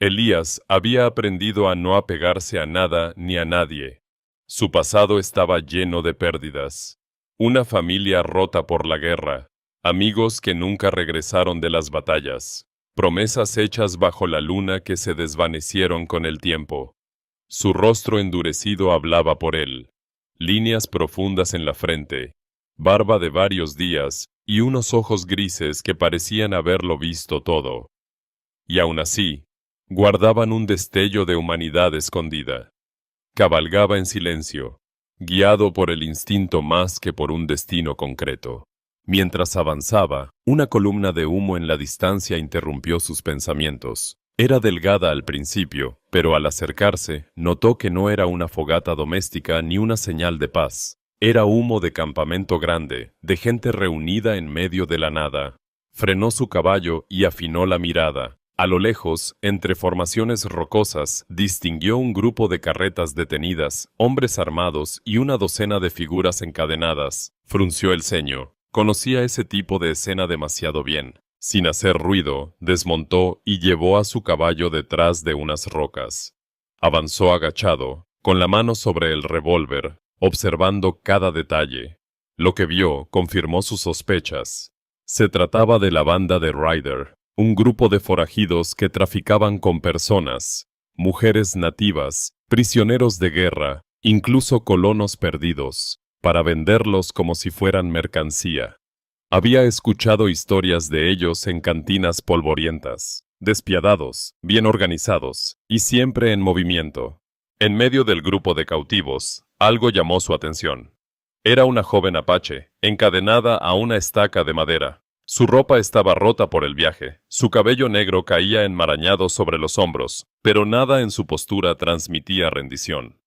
Elías había aprendido a no apegarse a nada ni a nadie. Su pasado estaba lleno de pérdidas. Una familia rota por la guerra, amigos que nunca regresaron de las batallas, promesas hechas bajo la luna que se desvanecieron con el tiempo. Su rostro endurecido hablaba por él, líneas profundas en la frente, barba de varios días y unos ojos grises que parecían haberlo visto todo. Y aún así, guardaban un destello de humanidad escondida. Cabalgaba en silencio, guiado por el instinto más que por un destino concreto. Mientras avanzaba, una columna de humo en la distancia interrumpió sus pensamientos. Era delgada al principio, pero al acercarse, notó que no era una fogata doméstica ni una señal de paz. Era humo de campamento grande, de gente reunida en medio de la nada. Frenó su caballo y afinó la mirada. A lo lejos, entre formaciones rocosas, distinguió un grupo de carretas detenidas, hombres armados y una docena de figuras encadenadas. Frunció el ceño. Conocía ese tipo de escena demasiado bien. Sin hacer ruido, desmontó y llevó a su caballo detrás de unas rocas. Avanzó agachado, con la mano sobre el revólver, observando cada detalle. Lo que vio confirmó sus sospechas. Se trataba de la banda de Ryder, un grupo de forajidos que traficaban con personas, mujeres nativas, prisioneros de guerra, incluso colonos perdidos, para venderlos como si fueran mercancía. Había escuchado historias de ellos en cantinas polvorientas, despiadados, bien organizados y siempre en movimiento. En medio del grupo de cautivos, algo llamó su atención. Era una joven apache, encadenada a una estaca de madera. Su ropa estaba rota por el viaje, su cabello negro caía enmarañado sobre los hombros, pero nada en su postura transmitía rendición.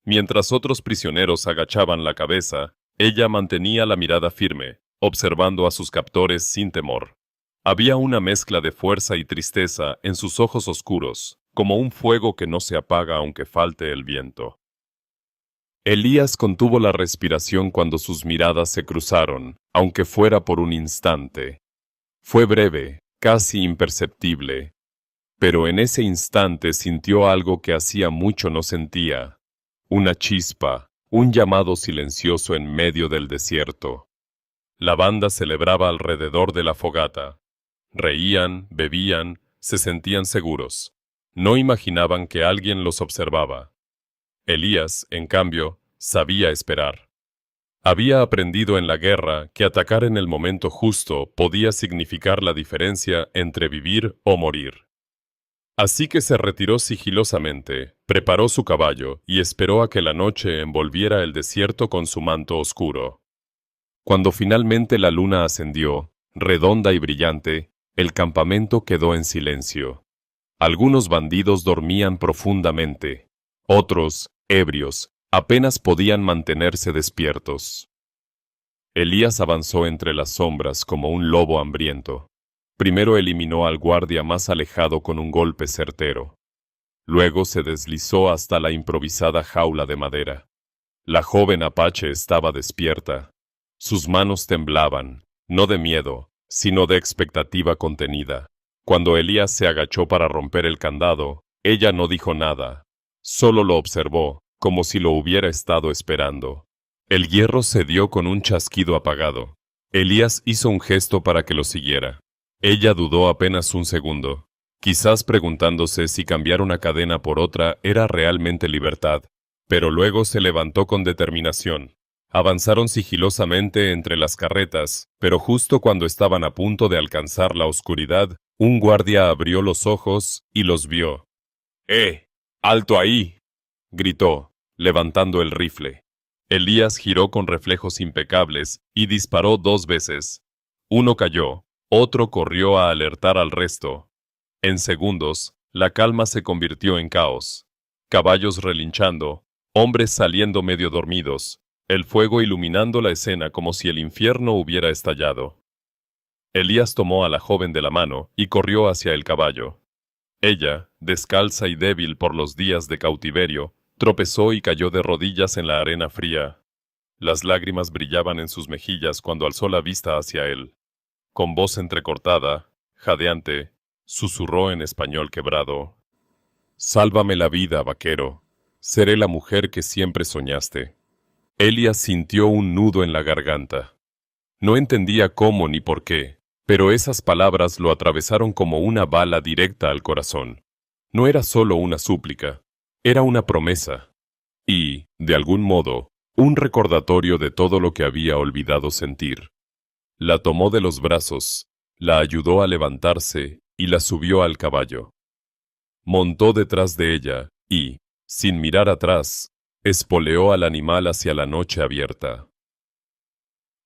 Mientras otros prisioneros agachaban la cabeza, ella mantenía la mirada firme, observando a sus captores sin temor. Había una mezcla de fuerza y tristeza en sus ojos oscuros, como un fuego que no se apaga aunque falte el viento. Elías contuvo la respiración cuando sus miradas se cruzaron, aunque fuera por un instante. Fue breve, casi imperceptible, pero en ese instante sintió algo que hacía mucho no sentía. Una chispa, un llamado silencioso en medio del desierto. La banda celebraba alrededor de la fogata. Reían, bebían, se sentían seguros. No imaginaban que alguien los observaba. Elías, en cambio, sabía esperar. Había aprendido en la guerra que atacar en el momento justo podía significar la diferencia entre vivir o morir. Así que se retiró sigilosamente, preparó su caballo y esperó a que la noche envolviera el desierto con su manto oscuro. Cuando finalmente la luna ascendió, redonda y brillante, el campamento quedó en silencio. Algunos bandidos dormían profundamente. Otros, ebrios, apenas podían mantenerse despiertos. Elías avanzó entre las sombras como un lobo hambriento. Primero eliminó al guardia más alejado con un golpe certero. Luego se deslizó hasta la improvisada jaula de madera. La joven apache estaba despierta. Sus manos temblaban, no de miedo, sino de expectativa contenida. Cuando Elías se agachó para romper el candado, ella no dijo nada. Solo lo observó, como si lo hubiera estado esperando. El hierro cedió con un chasquido apagado. Elías hizo un gesto para que lo siguiera. Ella dudó apenas un segundo, quizás preguntándose si cambiar una cadena por otra era realmente libertad, pero luego se levantó con determinación. Avanzaron sigilosamente entre las carretas, pero justo cuando estaban a punto de alcanzar la oscuridad, un guardia abrió los ojos y los vio. ¡Alto ahí!, gritó, levantando el rifle. Elías giró con reflejos impecables y disparó 2 veces. Uno cayó, otro corrió a alertar al resto. En segundos, la calma se convirtió en caos. Caballos relinchando, hombres saliendo medio dormidos, el fuego iluminando la escena como si el infierno hubiera estallado. Elías tomó a la joven de la mano y corrió hacia el caballo. Ella, descalza y débil por los días de cautiverio, tropezó y cayó de rodillas en la arena fría. Las lágrimas brillaban en sus mejillas cuando alzó la vista hacia él. Con voz entrecortada, jadeante, susurró en español quebrado: Sálvame la vida, vaquero. Seré la mujer que siempre soñaste. Elías sintió un nudo en la garganta. No entendía cómo ni por qué, pero esas palabras lo atravesaron como una bala directa al corazón. No era solo una súplica, era una promesa. Y, de algún modo, un recordatorio de todo lo que había olvidado sentir. La tomó de los brazos, la ayudó a levantarse y la subió al caballo. Montó detrás de ella y, sin mirar atrás, espoleó al animal hacia la noche abierta.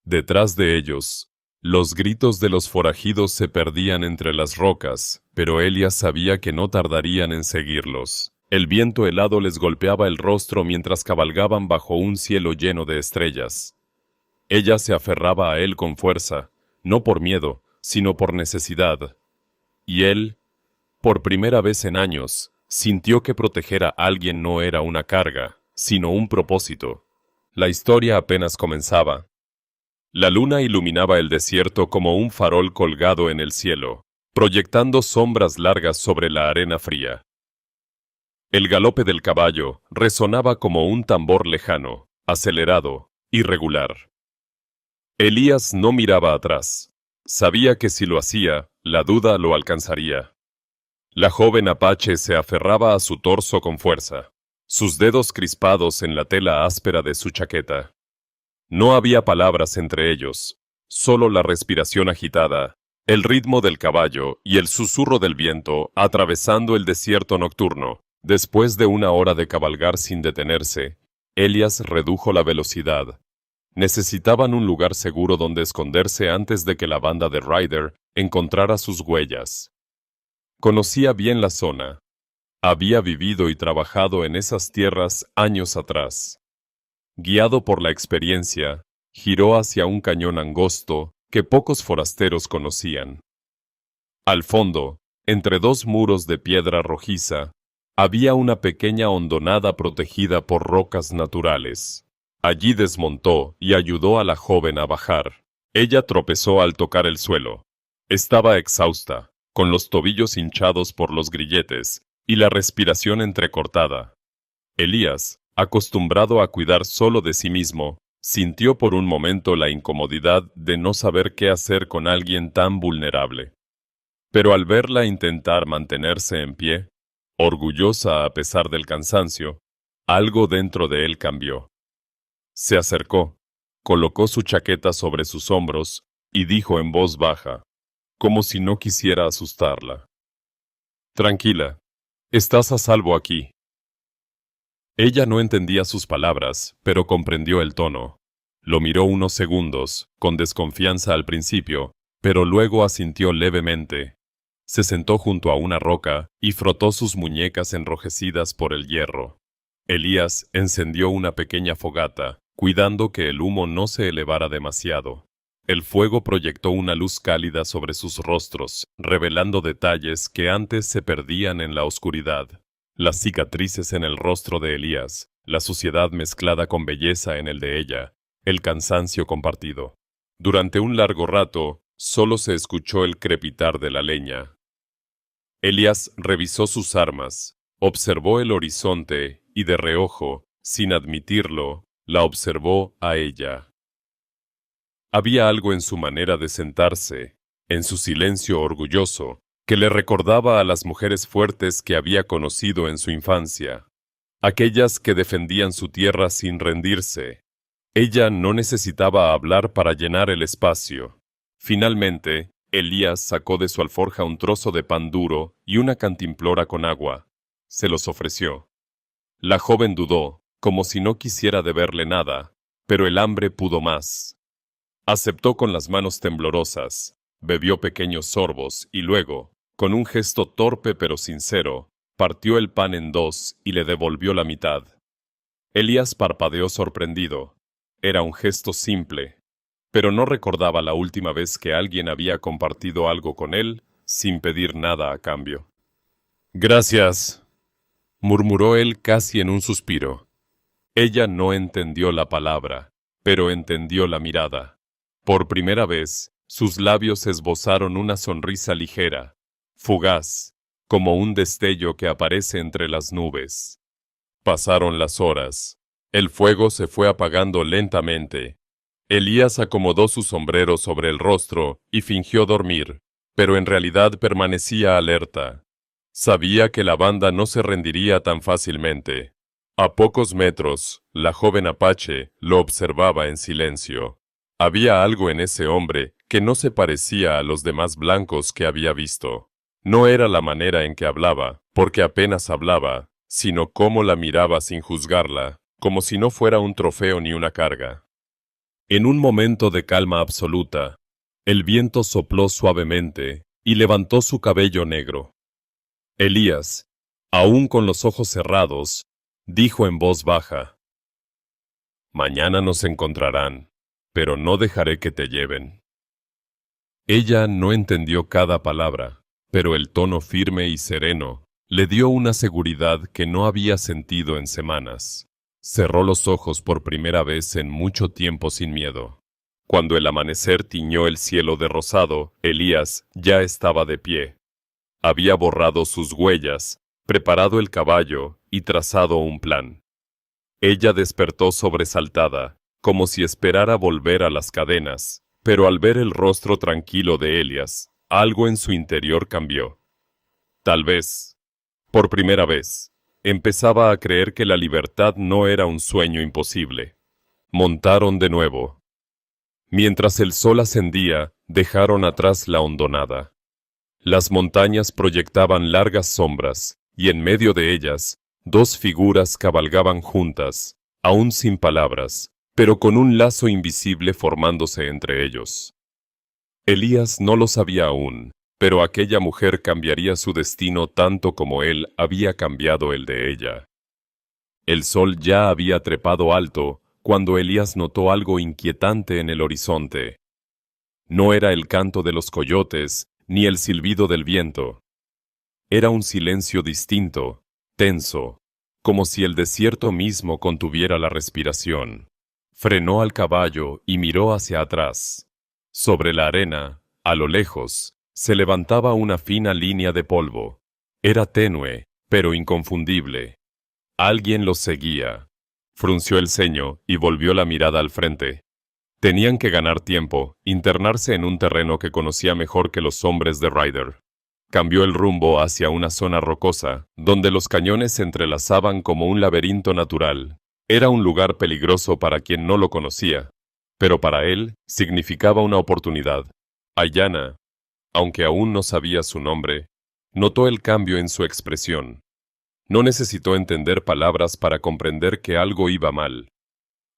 Detrás de ellos, los gritos de los forajidos se perdían entre las rocas, pero Elías sabía que no tardarían en seguirlos. El viento helado les golpeaba el rostro mientras cabalgaban bajo un cielo lleno de estrellas. Ella se aferraba a él con fuerza, no por miedo, sino por necesidad. Y él, por primera vez en años, sintió que proteger a alguien no era una carga, sino un propósito. La historia apenas comenzaba. La luna iluminaba el desierto como un farol colgado en el cielo, proyectando sombras largas sobre la arena fría. El galope del caballo resonaba como un tambor lejano, acelerado, irregular. Elías no miraba atrás. Sabía que si lo hacía, la duda lo alcanzaría. La joven apache se aferraba a su torso con fuerza, sus dedos crispados en la tela áspera de su chaqueta. No había palabras entre ellos, solo la respiración agitada, el ritmo del caballo y el susurro del viento atravesando el desierto nocturno. Después de una hora de cabalgar sin detenerse, Elías redujo la velocidad. Necesitaban un lugar seguro donde esconderse antes de que la banda de Ryder encontrara sus huellas. Conocía bien la zona. Había vivido y trabajado en esas tierras años atrás. Guiado por la experiencia, giró hacia un cañón angosto que pocos forasteros conocían. Al fondo, entre dos muros de piedra rojiza, había una pequeña hondonada protegida por rocas naturales. Allí desmontó y ayudó a la joven a bajar. Ella tropezó al tocar el suelo. Estaba exhausta, con los tobillos hinchados por los grilletes y la respiración entrecortada. Elías, acostumbrado a cuidar solo de sí mismo, sintió por un momento la incomodidad de no saber qué hacer con alguien tan vulnerable. Pero al verla intentar mantenerse en pie, orgullosa a pesar del cansancio, algo dentro de él cambió. Se acercó, colocó su chaqueta sobre sus hombros y dijo en voz baja, como si no quisiera asustarla: «Tranquila, estás a salvo aquí». Ella no entendía sus palabras, pero comprendió el tono. Lo miró unos segundos, con desconfianza al principio, pero luego asintió levemente. Se sentó junto a una roca y frotó sus muñecas enrojecidas por el hierro. Elías encendió una pequeña fogata, cuidando que el humo no se elevara demasiado. El fuego proyectó una luz cálida sobre sus rostros, revelando detalles que antes se perdían en la oscuridad. Las cicatrices en el rostro de Elías, la suciedad mezclada con belleza en el de ella, el cansancio compartido. Durante un largo rato, solo se escuchó el crepitar de la leña. Elías revisó sus armas, observó el horizonte y de reojo, sin admitirlo, la observó a ella. Había algo en su manera de sentarse, en su silencio orgulloso, que le recordaba a las mujeres fuertes que había conocido en su infancia, aquellas que defendían su tierra sin rendirse. Ella no necesitaba hablar para llenar el espacio. Finalmente, Elías sacó de su alforja un trozo de pan duro y una cantimplora con agua. Se los ofreció. La joven dudó, como si no quisiera deberle nada, pero el hambre pudo más. Aceptó con las manos temblorosas, bebió pequeños sorbos y luego, con un gesto torpe pero sincero, partió el pan en dos y le devolvió la mitad. Elías parpadeó sorprendido. Era un gesto simple, pero no recordaba la última vez que alguien había compartido algo con él sin pedir nada a cambio. «Gracias», murmuró él casi en un suspiro. Ella no entendió la palabra, pero entendió la mirada. Por primera vez, sus labios esbozaron una sonrisa ligera, fugaz, como un destello que aparece entre las nubes. Pasaron las horas. El fuego se fue apagando lentamente. Elías acomodó su sombrero sobre el rostro y fingió dormir, pero en realidad permanecía alerta. Sabía que la banda no se rendiría tan fácilmente. A pocos metros, la joven apache lo observaba en silencio. Había algo en ese hombre que no se parecía a los demás blancos que había visto. No era la manera en que hablaba, porque apenas hablaba, sino cómo la miraba sin juzgarla, como si no fuera un trofeo ni una carga. En un momento de calma absoluta, el viento sopló suavemente y levantó su cabello negro. Elías, aún con los ojos cerrados, dijo en voz baja: «Mañana nos encontrarán, pero no dejaré que te lleven». Ella no entendió cada palabra, pero el tono firme y sereno le dio una seguridad que no había sentido en semanas. Cerró los ojos por primera vez en mucho tiempo sin miedo. Cuando el amanecer tiñó el cielo de rosado, Elías ya estaba de pie. Había borrado sus huellas, preparado el caballo y trazado un plan. Ella despertó sobresaltada, como si esperara volver a las cadenas, pero al ver el rostro tranquilo de Elías, algo en su interior cambió. Tal vez, por primera vez, empezaba a creer que la libertad no era un sueño imposible. Montaron de nuevo. Mientras el sol ascendía, dejaron atrás la hondonada. Las montañas proyectaban largas sombras, y en medio de ellas, dos figuras cabalgaban juntas, aún sin palabras, pero con un lazo invisible formándose entre ellos. Elías no lo sabía aún, pero aquella mujer cambiaría su destino tanto como él había cambiado el de ella. El sol ya había trepado alto cuando Elías notó algo inquietante en el horizonte. No era el canto de los coyotes, ni el silbido del viento. Era un silencio distinto, tenso, como si el desierto mismo contuviera la respiración. Frenó al caballo y miró hacia atrás. Sobre la arena, a lo lejos, se levantaba una fina línea de polvo. Era tenue, pero inconfundible. Alguien los seguía. Frunció el ceño y volvió la mirada al frente. Tenían que ganar tiempo, internarse en un terreno que conocía mejor que los hombres de Ryder. Cambió el rumbo hacia una zona rocosa, donde los cañones se entrelazaban como un laberinto natural. Era un lugar peligroso para quien no lo conocía, pero para él significaba una oportunidad. Ayanna, aunque aún no sabía su nombre, notó el cambio en su expresión. No necesitó entender palabras para comprender que algo iba mal.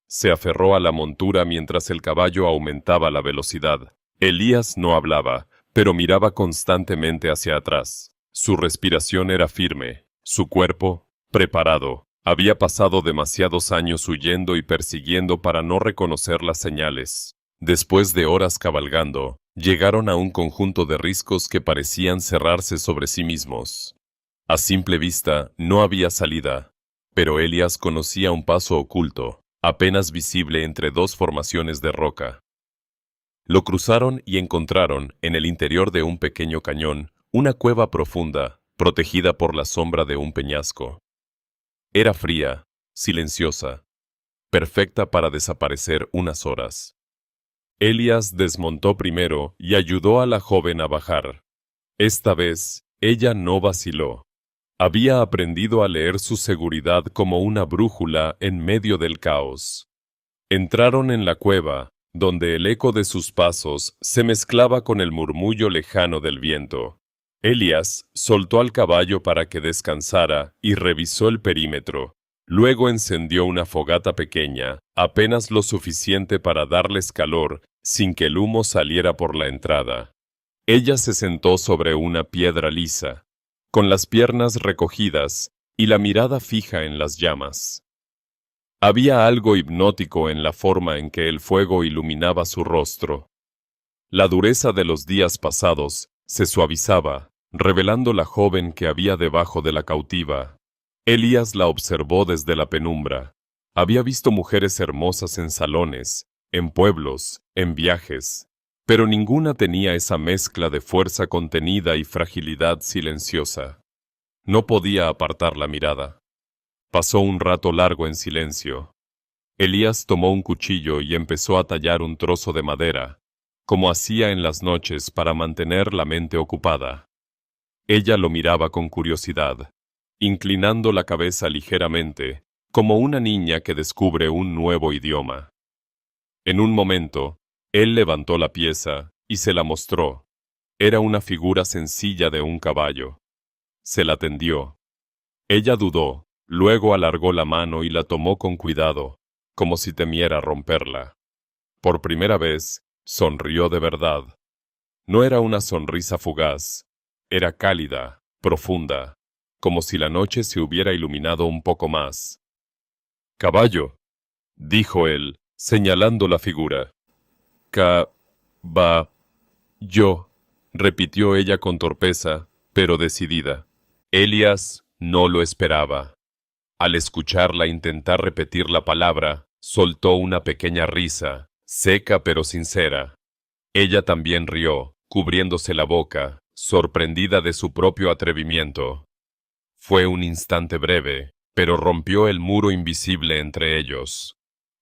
Se aferró a la montura mientras el caballo aumentaba la velocidad. Elías no hablaba, pero miraba constantemente hacia atrás. Su respiración era firme, su cuerpo, preparado. Había pasado demasiados años huyendo y persiguiendo para no reconocer las señales. Después de horas cabalgando, llegaron a un conjunto de riscos que parecían cerrarse sobre sí mismos. A simple vista, no había salida, pero Elías conocía un paso oculto, apenas visible entre dos formaciones de roca. Lo cruzaron y encontraron, en el interior de un pequeño cañón, una cueva profunda, protegida por la sombra de un peñasco. Era fría, silenciosa, perfecta para desaparecer unas horas. Elías desmontó primero y ayudó a la joven a bajar. Esta vez, ella no vaciló. Había aprendido a leer su seguridad como una brújula en medio del caos. Entraron en la cueva, donde el eco de sus pasos se mezclaba con el murmullo lejano del viento. Elías soltó al caballo para que descansara y revisó el perímetro. Luego encendió una fogata pequeña, apenas lo suficiente para darles calor, sin que el humo saliera por la entrada. Ella se sentó sobre una piedra lisa, con las piernas recogidas y la mirada fija en las llamas. Había algo hipnótico en la forma en que el fuego iluminaba su rostro. La dureza de los días pasados se suavizaba, revelando la joven que había debajo de la cautiva. Elías la observó desde la penumbra. Había visto mujeres hermosas en salones, en pueblos, en viajes, pero ninguna tenía esa mezcla de fuerza contenida y fragilidad silenciosa. No podía apartar la mirada. Pasó un rato largo en silencio. Elías tomó un cuchillo y empezó a tallar un trozo de madera, como hacía en las noches para mantener la mente ocupada. Ella lo miraba con curiosidad, inclinando la cabeza ligeramente, como una niña que descubre un nuevo idioma. En un momento, él levantó la pieza y se la mostró. Era una figura sencilla de un caballo. Se la tendió. Ella dudó, luego alargó la mano y la tomó con cuidado, como si temiera romperla. Por primera vez, sonrió de verdad. No era una sonrisa fugaz, era cálida, profunda, como si la noche se hubiera iluminado un poco más. «Caballo», dijo él, señalando la figura. «Yo», repitió ella con torpeza, pero decidida. Elías no lo esperaba. Al escucharla intentar repetir la palabra, soltó una pequeña risa, seca pero sincera. Ella también rió, cubriéndose la boca, sorprendida de su propio atrevimiento. Fue un instante breve, pero rompió el muro invisible entre ellos.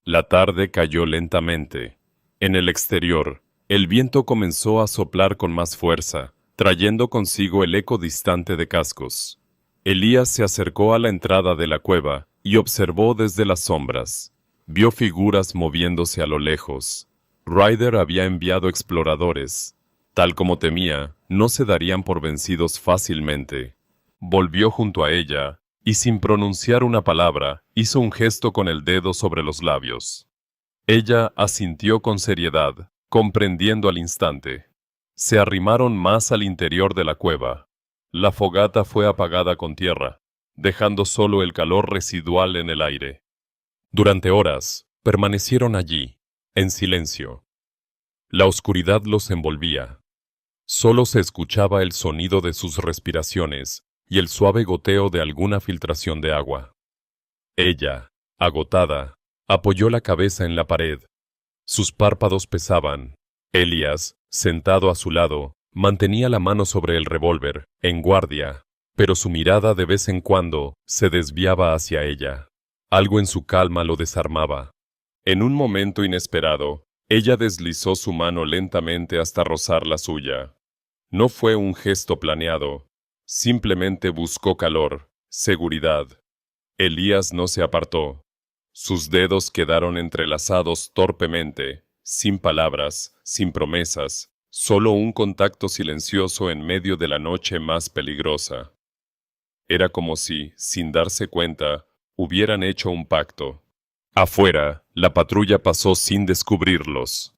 La tarde cayó lentamente. En el exterior, el viento comenzó a soplar con más fuerza, trayendo consigo el eco distante de cascos. Elías se acercó a la entrada de la cueva y observó desde las sombras. Vio figuras moviéndose a lo lejos. Ryder había enviado exploradores. Tal como temía, no se darían por vencidos fácilmente. Volvió junto a ella y, sin pronunciar una palabra, hizo un gesto con el dedo sobre los labios. Ella asintió con seriedad, comprendiendo al instante. Se arrimaron más al interior de la cueva. La fogata fue apagada con tierra, dejando solo el calor residual en el aire. Durante horas, permanecieron allí, en silencio. La oscuridad los envolvía. Solo se escuchaba el sonido de sus respiraciones y el suave goteo de alguna filtración de agua. Ella, agotada, apoyó la cabeza en la pared. Sus párpados pesaban. Elías, sentado a su lado, mantenía la mano sobre el revólver, en guardia, pero su mirada de vez en cuando se desviaba hacia ella. Algo en su calma lo desarmaba. En un momento inesperado, ella deslizó su mano lentamente hasta rozar la suya. No fue un gesto planeado, simplemente buscó calor, seguridad. Elías no se apartó. Sus dedos quedaron entrelazados torpemente, sin palabras, sin promesas, solo un contacto silencioso en medio de la noche más peligrosa. Era como si, sin darse cuenta, hubieran hecho un pacto. Afuera, la patrulla pasó sin descubrirlos.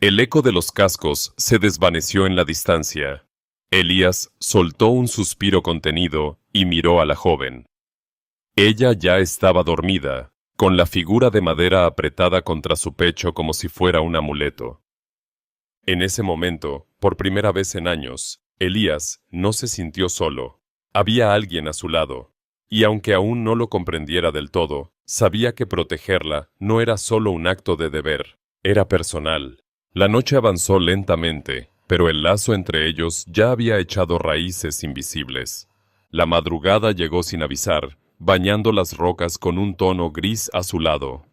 El eco de los cascos se desvaneció en la distancia. Elías soltó un suspiro contenido y miró a la joven. Ella ya estaba dormida, con la figura de madera apretada contra su pecho como si fuera un amuleto. En ese momento, por primera vez en años, Elías no se sintió solo. Había alguien a su lado, y aunque aún no lo comprendiera del todo, sabía que protegerla no era solo un acto de deber, era personal. La noche avanzó lentamente, pero el lazo entre ellos ya había echado raíces invisibles. La madrugada llegó sin avisar, bañando las rocas con un tono gris azulado.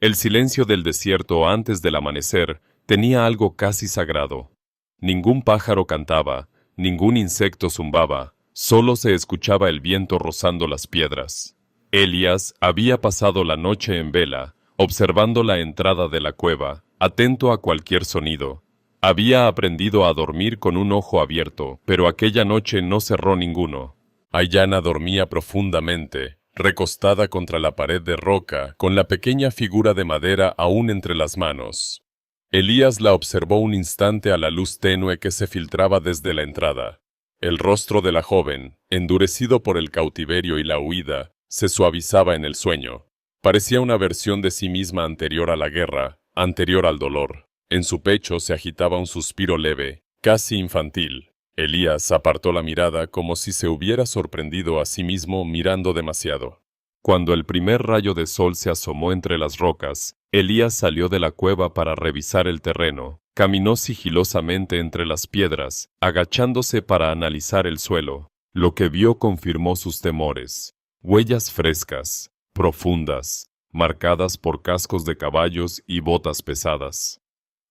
El silencio del desierto antes del amanecer tenía algo casi sagrado. Ningún pájaro cantaba, ningún insecto zumbaba, solo se escuchaba el viento rozando las piedras. Elías había pasado la noche en vela, observando la entrada de la cueva, atento a cualquier sonido. Había aprendido a dormir con un ojo abierto, pero aquella noche no cerró ninguno. Ayanna dormía profundamente, recostada contra la pared de roca, con la pequeña figura de madera aún entre las manos. Elías la observó un instante a la luz tenue que se filtraba desde la entrada. El rostro de la joven, endurecido por el cautiverio y la huida, se suavizaba en el sueño. Parecía una versión de sí misma anterior a la guerra, anterior al dolor. En su pecho se agitaba un suspiro leve, casi infantil. Elías apartó la mirada como si se hubiera sorprendido a sí mismo mirando demasiado. Cuando el primer rayo de sol se asomó entre las rocas, Elías salió de la cueva para revisar el terreno. Caminó sigilosamente entre las piedras, agachándose para analizar el suelo. Lo que vio confirmó sus temores. Huellas frescas, profundas, marcadas por cascos de caballos y botas pesadas.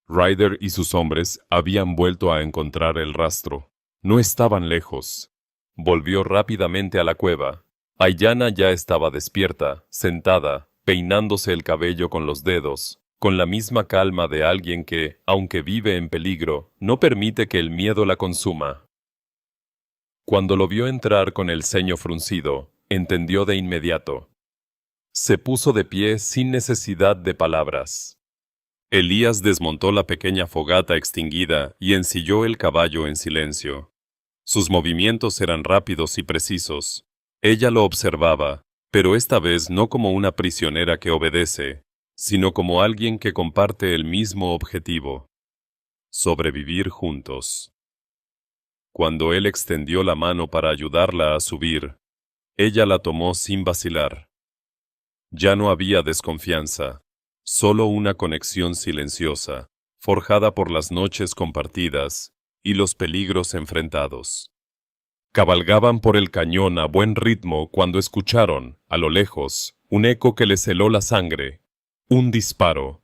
Ryder y sus hombres habían vuelto a encontrar el rastro. No estaban lejos. Volvió rápidamente a la cueva. Ayanna ya estaba despierta, sentada, peinándose el cabello con los dedos, con la misma calma de alguien que, aunque vive en peligro, no permite que el miedo la consuma. Cuando lo vio entrar con el ceño fruncido, entendió de inmediato. Se puso de pie sin necesidad de palabras. Elías desmontó la pequeña fogata extinguida y ensilló el caballo en silencio. Sus movimientos eran rápidos y precisos. Ella lo observaba, pero esta vez no como una prisionera que obedece, sino como alguien que comparte el mismo objetivo: sobrevivir juntos. Cuando él extendió la mano para ayudarla a subir, ella la tomó sin vacilar. Ya no había desconfianza, solo una conexión silenciosa, forjada por las noches compartidas y los peligros enfrentados. Cabalgaban por el cañón a buen ritmo cuando escucharon, a lo lejos, un eco que les heló la sangre. Un disparo.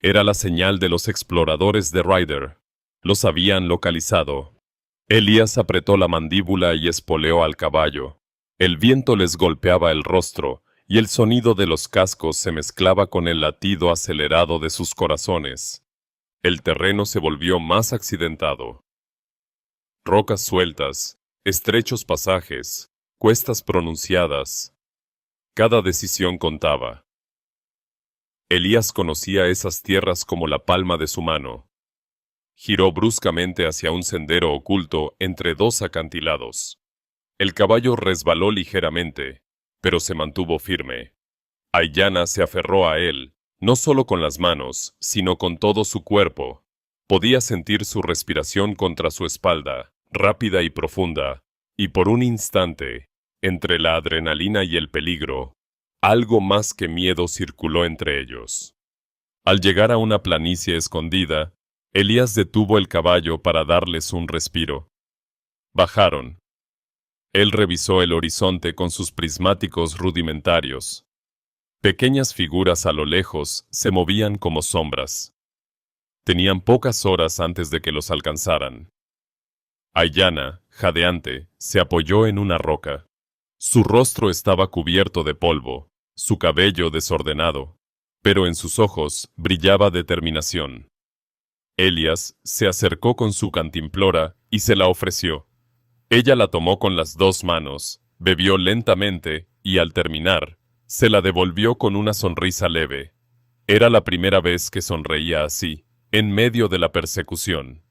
Era la señal de los exploradores de Ryder. Los habían localizado. Elías apretó la mandíbula y espoleó al caballo. El viento les golpeaba el rostro, y el sonido de los cascos se mezclaba con el latido acelerado de sus corazones. El terreno se volvió más accidentado. Rocas sueltas, estrechos pasajes, cuestas pronunciadas. Cada decisión contaba. Elías conocía esas tierras como la palma de su mano. Giró bruscamente hacia un sendero oculto entre dos acantilados. El caballo resbaló ligeramente, pero se mantuvo firme. Ayanna se aferró a él, no solo con las manos, sino con todo su cuerpo. Podía sentir su respiración contra su espalda, rápida y profunda, y por un instante, entre la adrenalina y el peligro, algo más que miedo circuló entre ellos. Al llegar a una planicie escondida, Elías detuvo el caballo para darles un respiro. Bajaron. Él revisó el horizonte con sus prismáticos rudimentarios. Pequeñas figuras a lo lejos se movían como sombras. Tenían pocas horas antes de que los alcanzaran. Ayanna, jadeante, se apoyó en una roca. Su rostro estaba cubierto de polvo, su cabello desordenado, pero en sus ojos brillaba determinación. Elías se acercó con su cantimplora y se la ofreció. Ella la tomó con las dos manos, bebió lentamente y, al terminar, se la devolvió con una sonrisa leve. Era la primera vez que sonreía así, en medio de la persecución.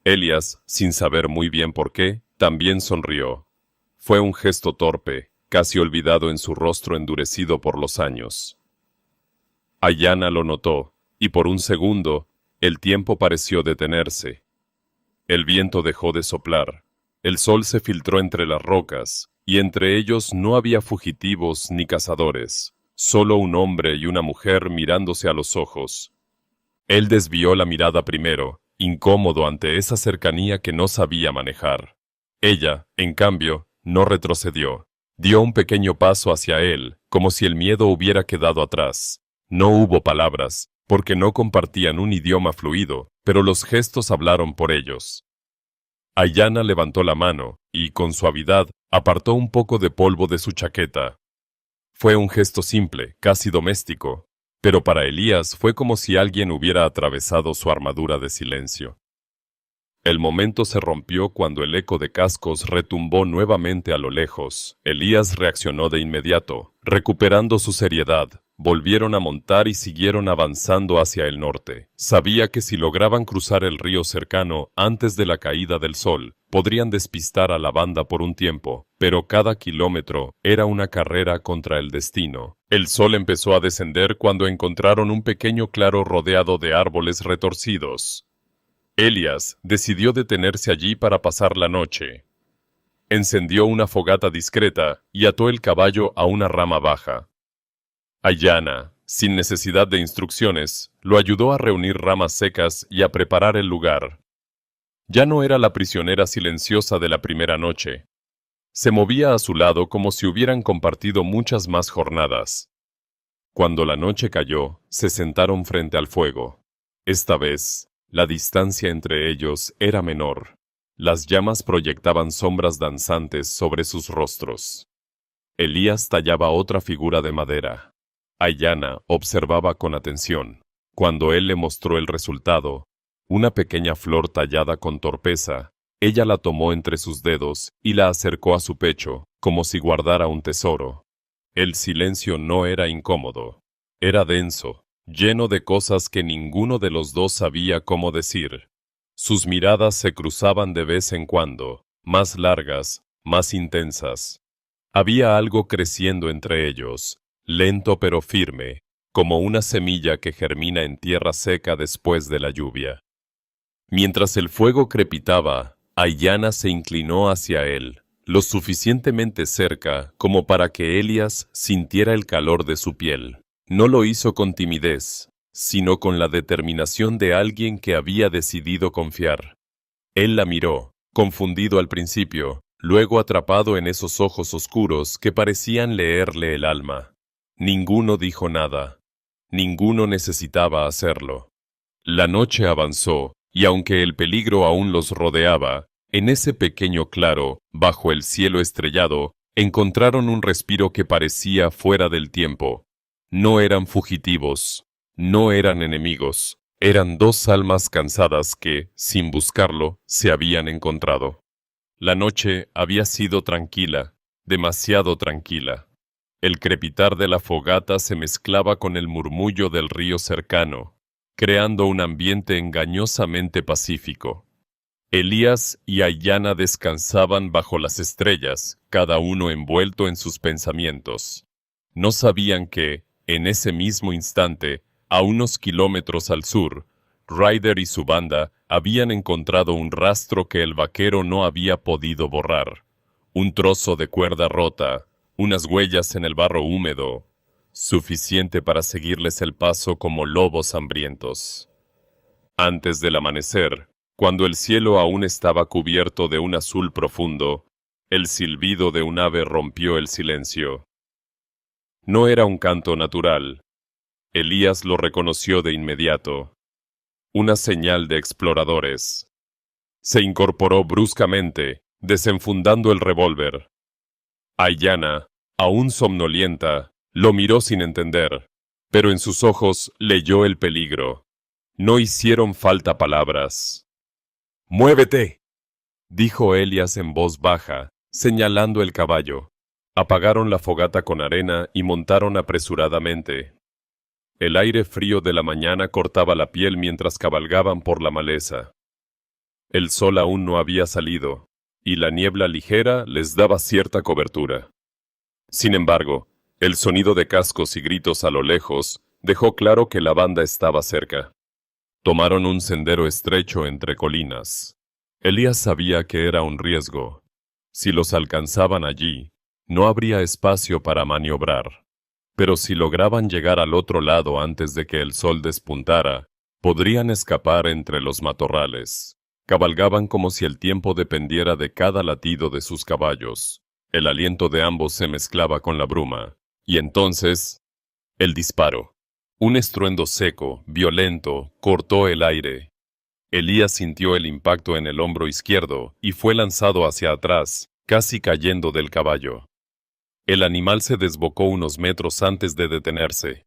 Elías, sin saber muy bien por qué, también sonrió. Fue un gesto torpe, casi olvidado en su rostro endurecido por los años. Ayanna lo notó, y por un segundo, el tiempo pareció detenerse. El viento dejó de soplar. El sol se filtró entre las rocas, y entre ellos no había fugitivos ni cazadores, solo un hombre y una mujer mirándose a los ojos. Él desvió la mirada primero, incómodo ante esa cercanía que no sabía manejar. Ella, en cambio, no retrocedió. Dio un pequeño paso hacia él, como si el miedo hubiera quedado atrás. No hubo palabras, porque no compartían un idioma fluido, pero los gestos hablaron por ellos. Ayanna levantó la mano y, con suavidad, apartó un poco de polvo de su chaqueta. Fue un gesto simple, casi doméstico, pero para Elías fue como si alguien hubiera atravesado su armadura de silencio. El momento se rompió cuando el eco de cascos retumbó nuevamente a lo lejos. Elías reaccionó de inmediato, recuperando su seriedad. Volvieron a montar y siguieron avanzando hacia el norte. Sabía que si lograban cruzar el río cercano antes de la caída del sol, podrían despistar a la banda por un tiempo, pero cada kilómetro era una carrera contra el destino. El sol empezó a descender cuando encontraron un pequeño claro rodeado de árboles retorcidos. Elías decidió detenerse allí para pasar la noche. Encendió una fogata discreta y ató el caballo a una rama baja. Ayanna, sin necesidad de instrucciones, lo ayudó a reunir ramas secas y a preparar el lugar. Ya no era la prisionera silenciosa de la primera noche. Se movía a su lado como si hubieran compartido muchas más jornadas. Cuando la noche cayó, se sentaron frente al fuego. Esta vez, la distancia entre ellos era menor. Las llamas proyectaban sombras danzantes sobre sus rostros. Elías tallaba otra figura de madera. Aiyana observaba con atención. Cuando él le mostró el resultado, una pequeña flor tallada con torpeza, ella la tomó entre sus dedos y la acercó a su pecho, como si guardara un tesoro. El silencio no era incómodo. Era denso, lleno de cosas que ninguno de los dos sabía cómo decir. Sus miradas se cruzaban de vez en cuando, más largas, más intensas. Había algo creciendo entre ellos, lento pero firme, como una semilla que germina en tierra seca después de la lluvia. Mientras el fuego crepitaba, Aiyana se inclinó hacia él, lo suficientemente cerca como para que Elías sintiera el calor de su piel. No lo hizo con timidez, sino con la determinación de alguien que había decidido confiar. Él la miró, confundido al principio, luego atrapado en esos ojos oscuros que parecían leerle el alma. Ninguno dijo nada. Ninguno necesitaba hacerlo. La noche avanzó, y aunque el peligro aún los rodeaba, en ese pequeño claro, bajo el cielo estrellado, encontraron un respiro que parecía fuera del tiempo. No eran fugitivos, no eran enemigos, eran dos almas cansadas que, sin buscarlo, se habían encontrado. La noche había sido tranquila, demasiado tranquila. El crepitar de la fogata se mezclaba con el murmullo del río cercano, creando un ambiente engañosamente pacífico. Elías y Aiyana descansaban bajo las estrellas, cada uno envuelto en sus pensamientos. No sabían que, en ese mismo instante, a unos kilómetros al sur, Ryder y su banda habían encontrado un rastro que el vaquero no había podido borrar. Un trozo de cuerda rota, unas huellas en el barro húmedo, suficiente para seguirles el paso como lobos hambrientos. Antes del amanecer, cuando el cielo aún estaba cubierto de un azul profundo, el silbido de un ave rompió el silencio. No era un canto natural. Elías lo reconoció de inmediato. Una señal de exploradores. Se incorporó bruscamente, desenfundando el revólver. Aiyana, aún somnolienta, lo miró sin entender, pero en sus ojos leyó el peligro. No hicieron falta palabras. «¡Muévete!», dijo Elías en voz baja, señalando el caballo. Apagaron la fogata con arena y montaron apresuradamente. El aire frío de la mañana cortaba la piel mientras cabalgaban por la maleza. El sol aún no había salido, y la niebla ligera les daba cierta cobertura. Sin embargo, el sonido de cascos y gritos a lo lejos dejó claro que la banda estaba cerca. Tomaron un sendero estrecho entre colinas. Elías sabía que era un riesgo. Si los alcanzaban allí, no habría espacio para maniobrar. Pero si lograban llegar al otro lado antes de que el sol despuntara, podrían escapar entre los matorrales. Cabalgaban como si el tiempo dependiera de cada latido de sus caballos. El aliento de ambos se mezclaba con la bruma. Y entonces, el disparo. Un estruendo seco, violento, cortó el aire. Elías sintió el impacto en el hombro izquierdo y fue lanzado hacia atrás, casi cayendo del caballo. El animal se desbocó unos metros antes de detenerse.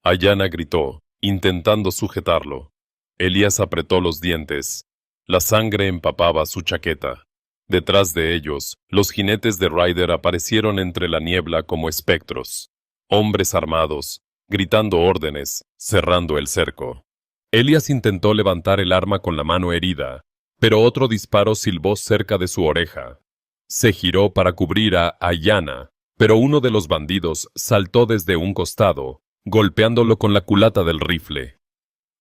Aiyana gritó, intentando sujetarlo. Elías apretó los dientes. La sangre empapaba su chaqueta. Detrás de ellos, los jinetes de Ryder aparecieron entre la niebla como espectros. Hombres armados, gritando órdenes, cerrando el cerco. Elías intentó levantar el arma con la mano herida, pero otro disparo silbó cerca de su oreja. Se giró para cubrir a Aiyana, pero uno de los bandidos saltó desde un costado, golpeándolo con la culata del rifle.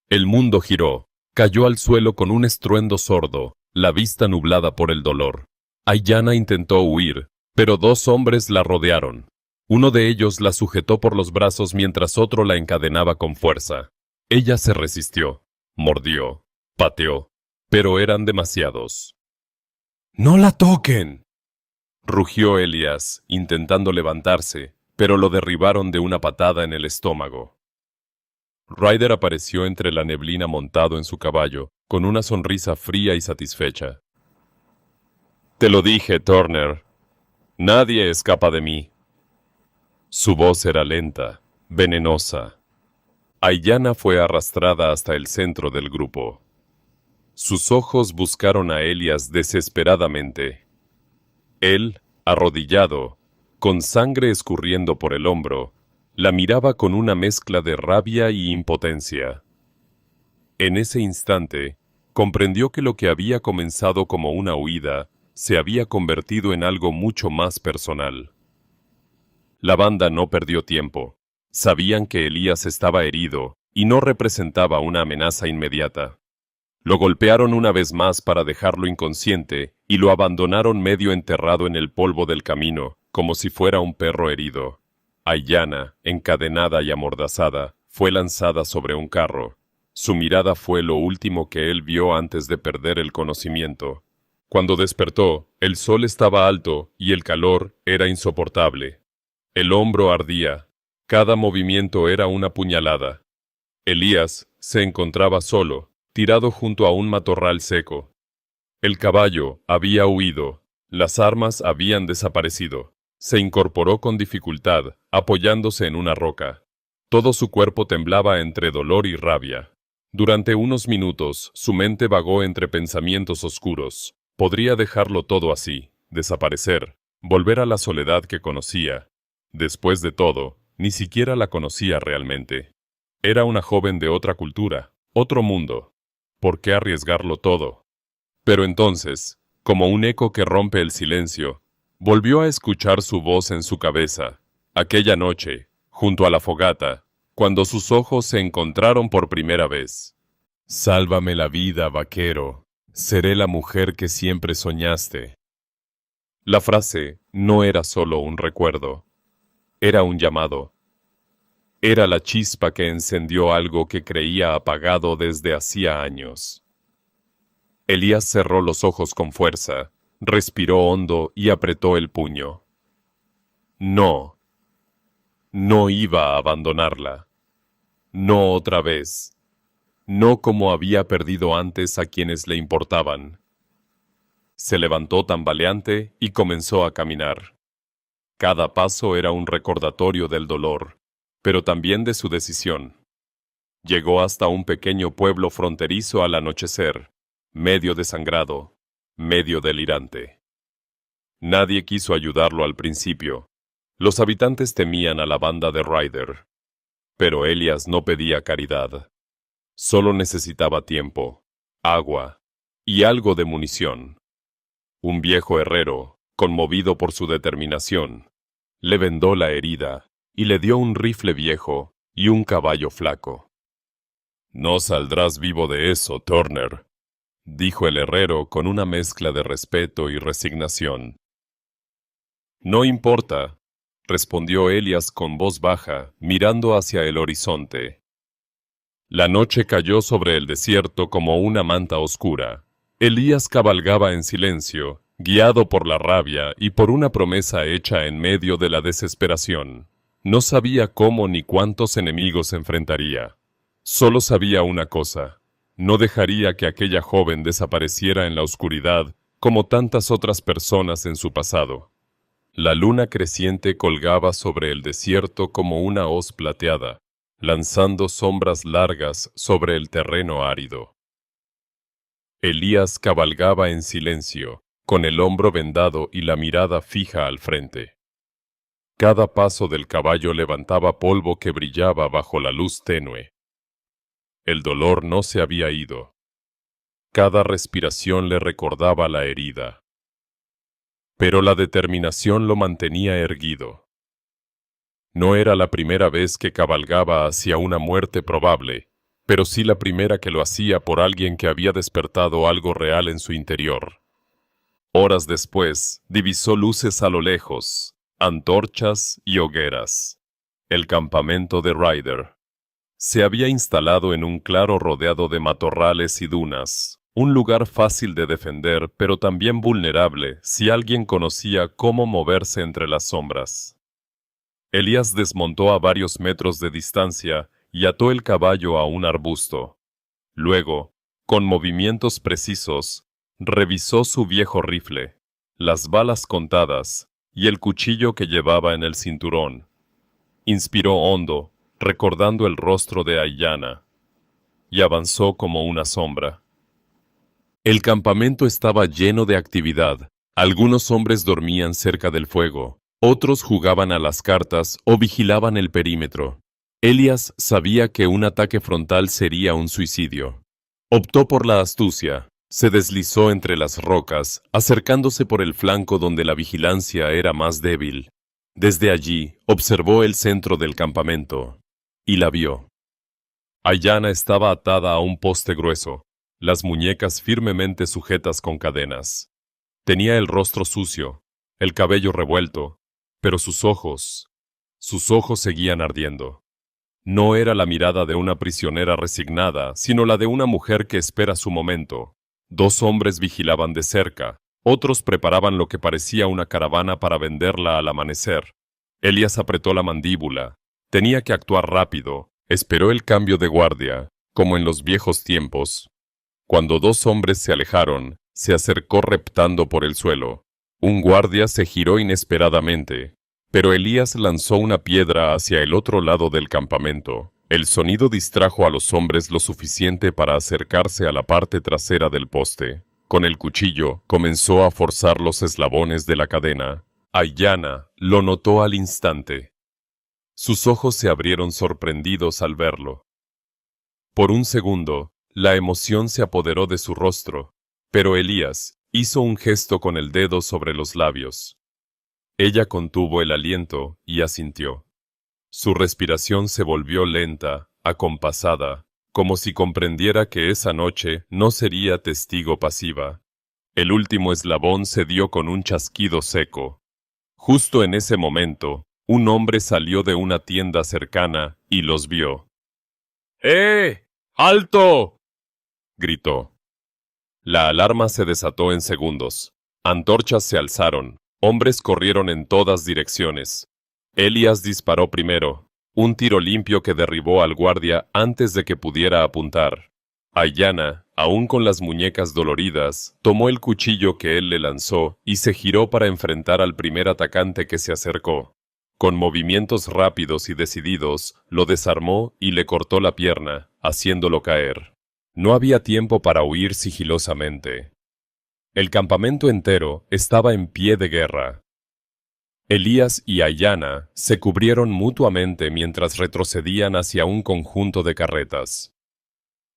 El mundo giró, cayó al suelo con un estruendo sordo, la vista nublada por el dolor. Aiyana intentó huir, pero dos hombres la rodearon. Uno de ellos la sujetó por los brazos mientras otro la encadenaba con fuerza. Ella se resistió, mordió, pateó, pero eran demasiados. «¡No la toquen!», Rugió Elías, intentando levantarse, pero lo derribaron de una patada en el estómago. Ryder apareció entre la neblina montado en su caballo, con una sonrisa fría y satisfecha. «Te lo dije, Turner. Nadie escapa de mí». Su voz era lenta, venenosa. Aiyana fue arrastrada hasta el centro del grupo. Sus ojos buscaron a Elías desesperadamente. Él, arrodillado, con sangre escurriendo por el hombro, la miraba con una mezcla de rabia y impotencia. En ese instante, comprendió que lo que había comenzado como una huida se había convertido en algo mucho más personal. La banda no perdió tiempo. Sabían que Elías estaba herido y no representaba una amenaza inmediata. Lo golpearon una vez más para dejarlo inconsciente y lo abandonaron medio enterrado en el polvo del camino, como si fuera un perro herido. Aiyana, encadenada y amordazada, fue lanzada sobre un carro. Su mirada fue lo último que él vio antes de perder el conocimiento. Cuando despertó, el sol estaba alto y el calor era insoportable. El hombro ardía. Cada movimiento era una puñalada. Elías se encontraba solo, tirado junto a un matorral seco. El caballo había huido. Las armas habían desaparecido. Se incorporó con dificultad, apoyándose en una roca. Todo su cuerpo temblaba entre dolor y rabia. Durante unos minutos, su mente vagó entre pensamientos oscuros. Podría dejarlo todo así, desaparecer, volver a la soledad que conocía. Después de todo, ni siquiera la conocía realmente. Era una joven de otra cultura, otro mundo. ¿Por qué arriesgarlo todo? Pero entonces, como un eco que rompe el silencio, volvió a escuchar su voz en su cabeza. Aquella noche, junto a la fogata, cuando sus ojos se encontraron por primera vez. «Sálvame la vida, vaquero. Seré la mujer que siempre soñaste». La frase no era solo un recuerdo. Era un llamado. Era la chispa que encendió algo que creía apagado desde hacía años. Elías cerró los ojos con fuerza, respiró hondo y apretó el puño. No. No iba a abandonarla. No otra vez. No como había perdido antes a quienes le importaban. Se levantó tambaleante y comenzó a caminar. Cada paso era un recordatorio del dolor, pero también de su decisión. Llegó hasta un pequeño pueblo fronterizo al anochecer, medio desangrado, medio delirante. Nadie quiso ayudarlo al principio. Los habitantes temían a la banda de Ryder. Pero Elías no pedía caridad. Solo necesitaba tiempo, agua y algo de munición. Un viejo herrero, conmovido por su determinación, le vendó la herida y le dio un rifle viejo y un caballo flaco. «No saldrás vivo de eso, Turner», dijo el herrero con una mezcla de respeto y resignación. «No importa», respondió Elías con voz baja, mirando hacia el horizonte. La noche cayó sobre el desierto como una manta oscura. Elías cabalgaba en silencio, guiado por la rabia y por una promesa hecha en medio de la desesperación. No sabía cómo ni cuántos enemigos enfrentaría. Solo sabía una cosa: no dejaría que aquella joven desapareciera en la oscuridad como tantas otras personas en su pasado. La luna creciente colgaba sobre el desierto como una hoz plateada, lanzando sombras largas sobre el terreno árido. Elías cabalgaba en silencio, con el hombro vendado y la mirada fija al frente. Cada paso del caballo levantaba polvo que brillaba bajo la luz tenue. El dolor no se había ido. Cada respiración le recordaba la herida. Pero la determinación lo mantenía erguido. No era la primera vez que cabalgaba hacia una muerte probable, pero sí la primera que lo hacía por alguien que había despertado algo real en su interior. Horas después, divisó luces a lo lejos, antorchas y hogueras. El campamento de Ryder. Se había instalado en un claro rodeado de matorrales y dunas, un lugar fácil de defender, pero también vulnerable si alguien conocía cómo moverse entre las sombras. Elías desmontó a varios metros de distancia y ató el caballo a un arbusto. Luego, con movimientos precisos, revisó su viejo rifle, las balas contadas y el cuchillo que llevaba en el cinturón. Inspiró hondo, recordando el rostro de Aiyana, y avanzó como una sombra. El campamento estaba lleno de actividad. Algunos hombres dormían cerca del fuego, otros jugaban a las cartas o vigilaban el perímetro. Elías sabía que un ataque frontal sería un suicidio. Optó por la astucia. Se deslizó entre las rocas, acercándose por el flanco donde la vigilancia era más débil. Desde allí, observó el centro del campamento, y la vio. Aiyana estaba atada a un poste grueso, las muñecas firmemente sujetas con cadenas. Tenía el rostro sucio, el cabello revuelto, pero sus ojos seguían ardiendo. No era la mirada de una prisionera resignada, sino la de una mujer que espera su momento. 2 hombres vigilaban de cerca, otros preparaban lo que parecía una caravana para venderla al amanecer. Elías apretó la mandíbula. Tenía que actuar rápido. Esperó el cambio de guardia, como en los viejos tiempos. Cuando 2 hombres se alejaron, se acercó reptando por el suelo. Un guardia se giró inesperadamente, pero Elías lanzó una piedra hacia el otro lado del campamento. El sonido distrajo a los hombres lo suficiente para acercarse a la parte trasera del poste. Con el cuchillo, comenzó a forzar los eslabones de la cadena. Aiyana lo notó al instante. Sus ojos se abrieron sorprendidos al verlo. Por un segundo, la emoción se apoderó de su rostro, pero Elías hizo un gesto con el dedo sobre los labios. Ella contuvo el aliento y asintió. Su respiración se volvió lenta, acompasada, como si comprendiera que esa noche no sería testigo pasiva. El último eslabón se dio con un chasquido seco. Justo en ese momento, un hombre salió de una tienda cercana y los vio. ¡Eh! ¡Alto!, gritó. La alarma se desató en segundos. Antorchas se alzaron. Hombres corrieron en todas direcciones. Elías disparó primero, un tiro limpio que derribó al guardia antes de que pudiera apuntar. Aiyana, aún con las muñecas doloridas, tomó el cuchillo que él le lanzó y se giró para enfrentar al primer atacante que se acercó. Con movimientos rápidos y decididos, lo desarmó y le cortó la pierna, haciéndolo caer. No había tiempo para huir sigilosamente. El campamento entero estaba en pie de guerra. Elías y Aiyana se cubrieron mutuamente mientras retrocedían hacia un conjunto de carretas.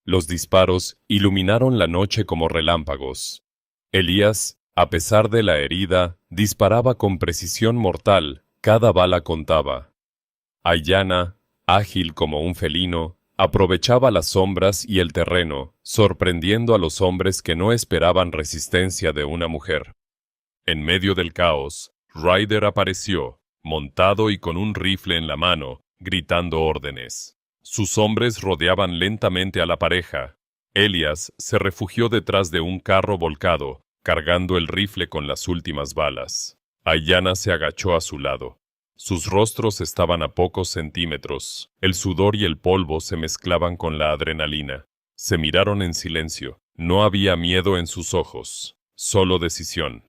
Los disparos iluminaron la noche como relámpagos. Elías, a pesar de la herida, disparaba con precisión mortal, cada bala contaba. Aiyana, ágil como un felino, aprovechaba las sombras y el terreno, sorprendiendo a los hombres que no esperaban resistencia de una mujer. En medio del caos, Ryder apareció, montado y con un rifle en la mano, gritando órdenes. Sus hombres rodeaban lentamente a la pareja. Elías se refugió detrás de un carro volcado, cargando el rifle con las últimas balas. Aiyana se agachó a su lado. Sus rostros estaban a pocos centímetros. El sudor y el polvo se mezclaban con la adrenalina. Se miraron en silencio. No había miedo en sus ojos, solo decisión.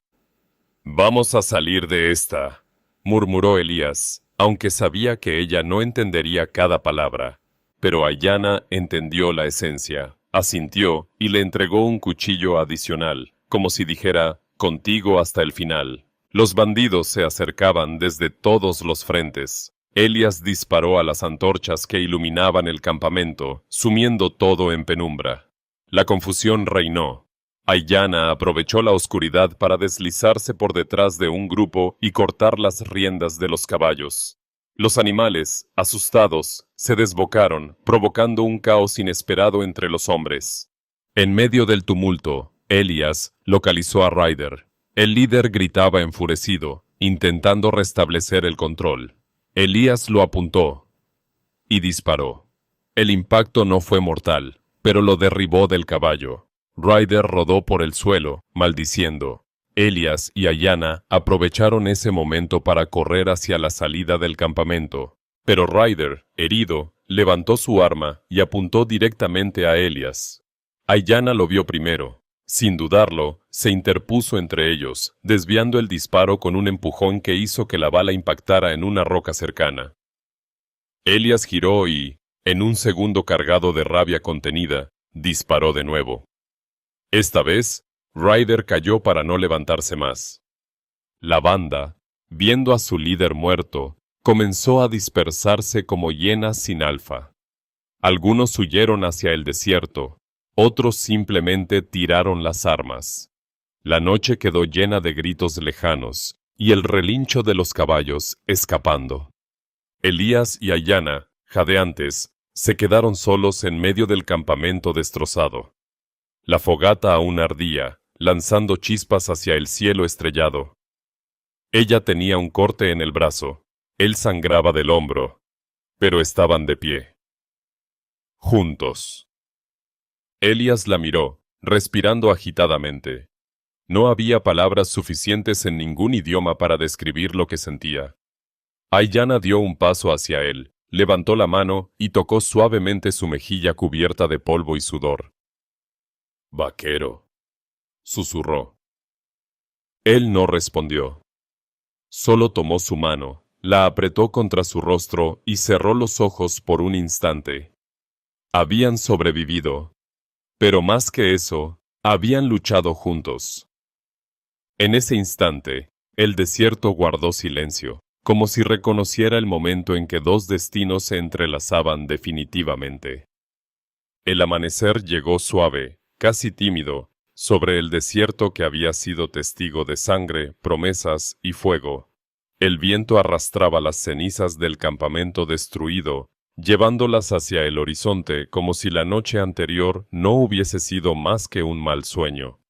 «Vamos a salir de esta», murmuró Elías, aunque sabía que ella no entendería cada palabra. Pero Aiyana entendió la esencia, asintió y le entregó un cuchillo adicional, como si dijera, «contigo hasta el final». Los bandidos se acercaban desde todos los frentes. Elías disparó a las antorchas que iluminaban el campamento, sumiendo todo en penumbra. La confusión reinó. Aiyana aprovechó la oscuridad para deslizarse por detrás de un grupo y cortar las riendas de los caballos. Los animales, asustados, se desbocaron, provocando un caos inesperado entre los hombres. En medio del tumulto, Elías localizó a Ryder. El líder gritaba enfurecido, intentando restablecer el control. Elías lo apuntó y disparó. El impacto no fue mortal, pero lo derribó del caballo. Ryder rodó por el suelo, maldiciendo. Elias y Ayanna aprovecharon ese momento para correr hacia la salida del campamento. Pero Ryder, herido, levantó su arma y apuntó directamente a Elias. Ayanna lo vio primero. Sin dudarlo, se interpuso entre ellos, desviando el disparo con un empujón que hizo que la bala impactara en una roca cercana. Elias giró y, en un segundo cargado de rabia contenida, disparó de nuevo. Esta vez, Ryder cayó para no levantarse más. La banda, viendo a su líder muerto, comenzó a dispersarse como hienas sin alfa. Algunos huyeron hacia el desierto, otros simplemente tiraron las armas. La noche quedó llena de gritos lejanos y el relincho de los caballos escapando. Elías y Ayanna, jadeantes, se quedaron solos en medio del campamento destrozado. La fogata aún ardía, lanzando chispas hacia el cielo estrellado. Ella tenía un corte en el brazo, él sangraba del hombro, pero estaban de pie. Juntos. Elias la miró, respirando agitadamente. No había palabras suficientes en ningún idioma para describir lo que sentía. Ayanna dio un paso hacia él, levantó la mano y tocó suavemente su mejilla cubierta de polvo y sudor. «Vaquero», susurró. Él no respondió. Solo tomó su mano, la apretó contra su rostro y cerró los ojos por un instante. Habían sobrevivido. Pero más que eso, habían luchado juntos. En ese instante, el desierto guardó silencio, como si reconociera el momento en que dos destinos se entrelazaban definitivamente. El amanecer llegó suave, casi tímido, sobre el desierto que había sido testigo de sangre, promesas y fuego. El viento arrastraba las cenizas del campamento destruido, llevándolas hacia el horizonte como si la noche anterior no hubiese sido más que un mal sueño.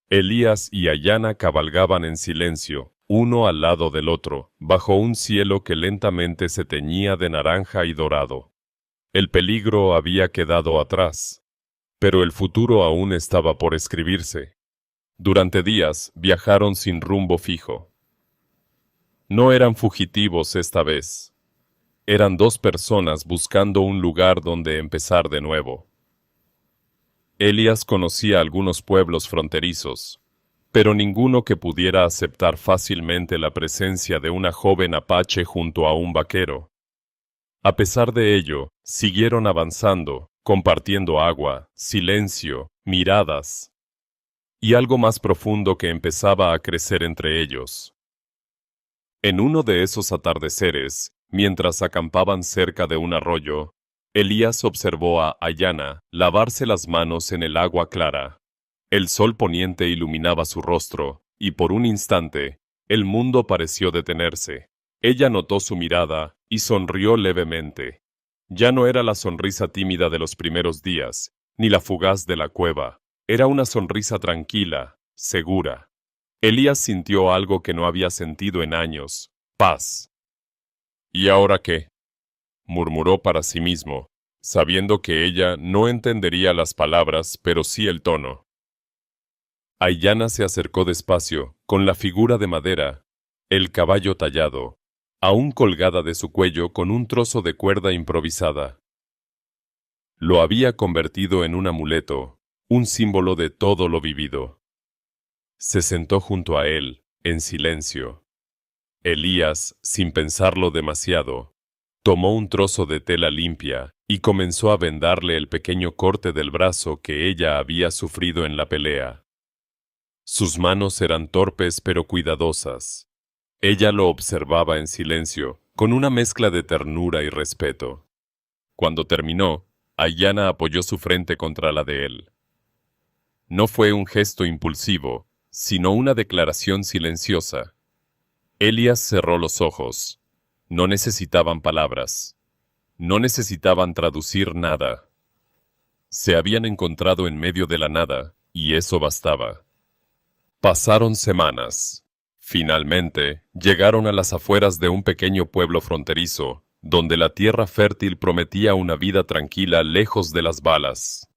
Elías y Ayanna cabalgaban en silencio, uno al lado del otro, bajo un cielo que lentamente se teñía de naranja y dorado. El peligro había quedado atrás, pero el futuro aún estaba por escribirse. Durante días viajaron sin rumbo fijo. No eran fugitivos esta vez. Eran dos personas buscando un lugar donde empezar de nuevo. Elias conocía algunos pueblos fronterizos, pero ninguno que pudiera aceptar fácilmente la presencia de una joven apache junto a un vaquero. A pesar de ello, siguieron avanzando, compartiendo agua, silencio, miradas, y algo más profundo que empezaba a crecer entre ellos. En uno de esos atardeceres, mientras acampaban cerca de un arroyo, Elías observó a Ayanna lavarse las manos en el agua clara. El sol poniente iluminaba su rostro, y por un instante, el mundo pareció detenerse. Ella notó su mirada y sonrió levemente. Ya no era la sonrisa tímida de los primeros días, ni la fugaz de la cueva. Era una sonrisa tranquila, segura. Elías sintió algo que no había sentido en años: paz. ¿Y ahora qué?, murmuró para sí mismo, sabiendo que ella no entendería las palabras, pero sí el tono. Ayanna se acercó despacio, con la figura de madera, el caballo tallado, aún colgada de su cuello con un trozo de cuerda improvisada. Lo había convertido en un amuleto, un símbolo de todo lo vivido. Se sentó junto a él, en silencio. Elías, sin pensarlo demasiado, tomó un trozo de tela limpia y comenzó a vendarle el pequeño corte del brazo que ella había sufrido en la pelea. Sus manos eran torpes pero cuidadosas. Ella lo observaba en silencio, con una mezcla de ternura y respeto. Cuando terminó, Ayanna apoyó su frente contra la de él. No fue un gesto impulsivo, sino una declaración silenciosa. Elías cerró los ojos. No necesitaban palabras. No necesitaban traducir nada. Se habían encontrado en medio de la nada, y eso bastaba. Pasaron semanas. Finalmente, llegaron a las afueras de un pequeño pueblo fronterizo, donde la tierra fértil prometía una vida tranquila lejos de las balas.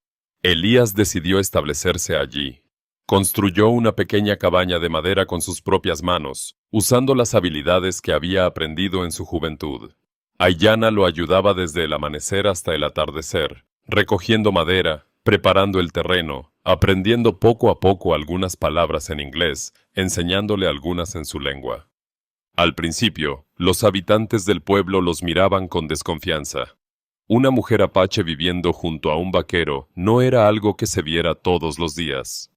Elías decidió establecerse allí. Construyó una pequeña cabaña de madera con sus propias manos, usando las habilidades que había aprendido en su juventud. Aiyana lo ayudaba desde el amanecer hasta el atardecer, recogiendo madera, preparando el terreno, aprendiendo poco a poco algunas palabras en inglés, enseñándole algunas en su lengua. Al principio, los habitantes del pueblo los miraban con desconfianza. Una mujer apache viviendo junto a un vaquero no era algo que se viera todos los días.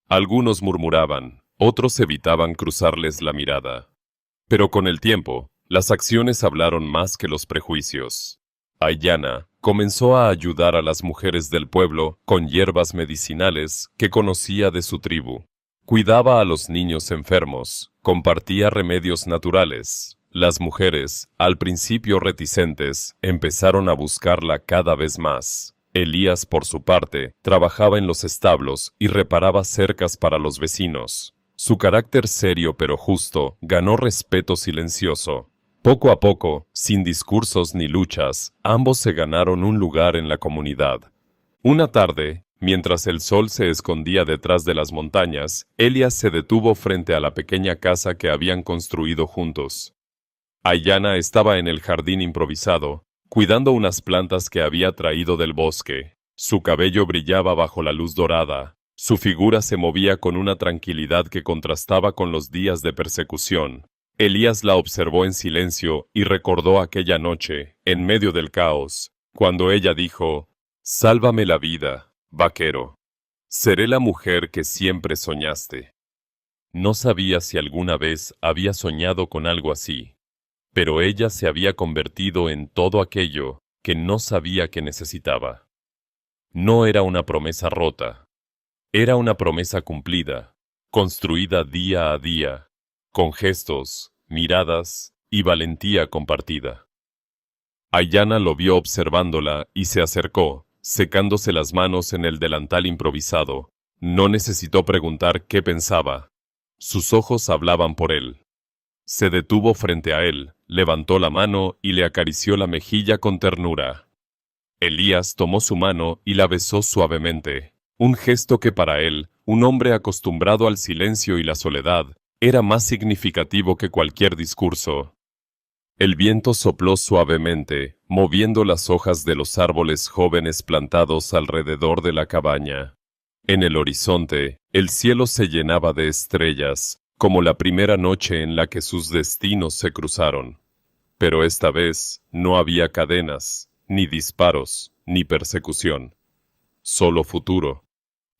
Algunos murmuraban, otros evitaban cruzarles la mirada. Pero con el tiempo, las acciones hablaron más que los prejuicios. Aiyana comenzó a ayudar a las mujeres del pueblo con hierbas medicinales que conocía de su tribu. Cuidaba a los niños enfermos, compartía remedios naturales. Las mujeres, al principio reticentes, empezaron a buscarla cada vez más. Elías, por su parte, trabajaba en los establos y reparaba cercas para los vecinos. Su carácter serio pero justo ganó respeto silencioso. Poco a poco, sin discursos ni luchas, ambos se ganaron un lugar en la comunidad. Una tarde, mientras el sol se escondía detrás de las montañas, Elías se detuvo frente a la pequeña casa que habían construido juntos. Aiyana estaba en el jardín improvisado, cuidando unas plantas que había traído del bosque. Su cabello brillaba bajo la luz dorada. Su figura se movía con una tranquilidad que contrastaba con los días de persecución. Elías la observó en silencio y recordó aquella noche, en medio del caos, cuando ella dijo: «Sálvame la vida, vaquero. Seré la mujer que siempre soñaste». No sabía si alguna vez había soñado con algo así, pero ella se había convertido en todo aquello que no sabía que necesitaba. No era una promesa rota, era una promesa cumplida, construida día a día, con gestos, miradas y valentía compartida. Aiyana lo vio observándola y se acercó, secándose las manos en el delantal improvisado. No necesitó preguntar qué pensaba. Sus ojos hablaban por él. Se detuvo frente a él, levantó la mano y le acarició la mejilla con ternura. Elías tomó su mano y la besó suavemente, un gesto que para él, un hombre acostumbrado al silencio y la soledad, era más significativo que cualquier discurso. El viento sopló suavemente, moviendo las hojas de los árboles jóvenes plantados alrededor de la cabaña. En el horizonte, el cielo se llenaba de estrellas, como la primera noche en la que sus destinos se cruzaron. Pero esta vez no había cadenas, ni disparos, ni persecución. Solo futuro.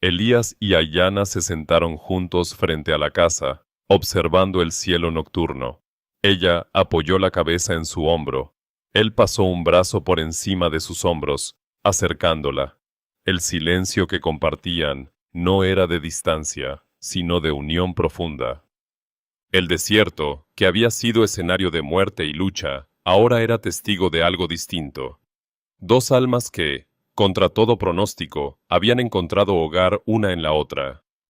Elías y Aiyana se sentaron juntos frente a la casa, observando el cielo nocturno. Ella apoyó la cabeza en su hombro. Él pasó un brazo por encima de sus hombros, acercándola. El silencio que compartían no era de distancia, sino de unión profunda. El desierto, que había sido escenario de muerte y lucha, ahora era testigo de algo distinto. Dos almas que, contra todo pronóstico, habían encontrado hogar una en la otra.